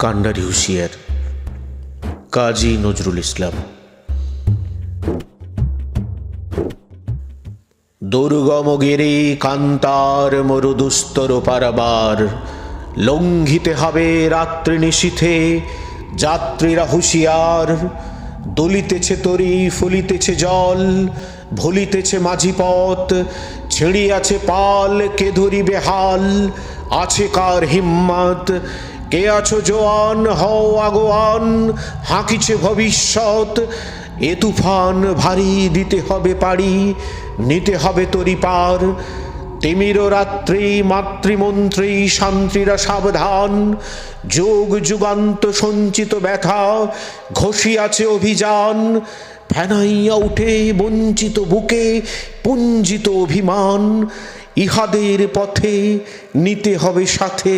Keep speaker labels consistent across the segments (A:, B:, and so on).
A: কান্ডারি হুঁশিয়ার, কাজী নজরুল ইসলাম। দুর্গম গিরি কান্তার মরুদুস্তর পারাবার, লঙ্ঘিতে হবে রাত্রি নিশীথে যাত্রীরা হুঁশিয়ার। দলিতেছে তরি, ফুলিতেছে জল, ভুলিতেছে মাঝি পথ, ছিঁড়িয়াছে পাল, কে ধরিবে হাল, আছে কার হিম্মত। কে আছো জোয়ান, হও আগোয়ান, হাঁকিছে ভবিষ্যৎ। এ তুফান ভারী, দিতে হবে পাড়ি, নিতে হবে তরি পার। তিমির রাত্রি, মাতৃমন্ত্রী শান্তিরা সাবধান, যুগ যুগান্ত সঞ্চিত ব্যথা ঘষিয়াছে অভিযান। ফেনাইয়া উঠে বঞ্চিত বুকে পুঞ্জিত অভিমান, ইহাদের পথে নিতে হবে সাথে,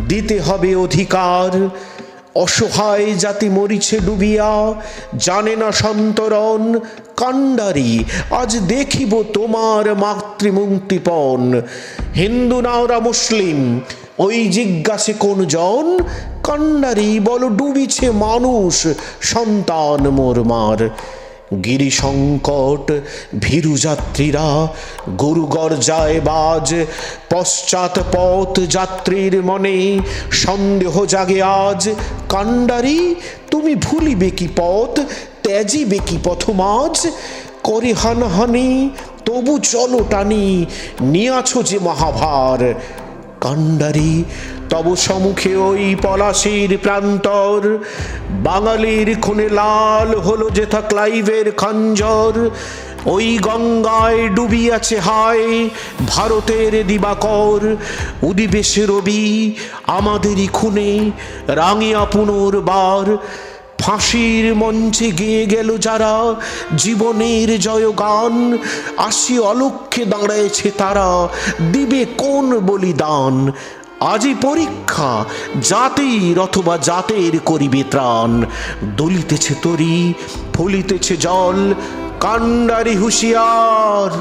A: দিতে হবে অধিকার। অসহায় জাতি মরিছে ডুবিয়া, জানে না সন্তরণ। কান্ডারি, আজ দেখিব তোমার মাতৃমুক্তিপণ। হিন্দু না ওরা মুসলিম, ওই জিজ্ঞাসে কোন জন? কান্ডারি, বলো ডুবিছে মানুষ, সন্তান মোরমার। গিরি সংকট, ভীরু যাত্রীরা গুরু গর্জায় বাজ। পশ্চাৎ পথ যাত্রীর মনে সন্দেহ জাগে আজ। কান্ডারি, তুমি ভুলিবে কি পথ, ত্যাজিবে কি পথমাজ? করে হানাহানি, তবু চলো টানি, নিয়াছো যে মহাভার। কান্ডারি, তব সম্মুখে ওই পলাশির প্রান্তর, বাঙালির খুনে লাল হলো যেথা ক্লাইভের খঞ্জর। ওই গঙ্গায় ডুবিয়াছে হায় ভারতের দিবাকর, উদিবে সে রবি আমাদেরই খুনে রাঙিয়া পুনর্বার। ফাঁসির মঞ্চে গেয়ে গেল যারা জীবনের জয়গান, আসি অলক্ষ্যে দাঁড়াইছে তারা, দিবে কোন বলিদান? আজই পরীক্ষা, জাতির অথবা জাতের করিবে ত্রাণ। দলিতেছে তরি, ফলিতেছে জল, কান্ডারি হুঁশিয়ার।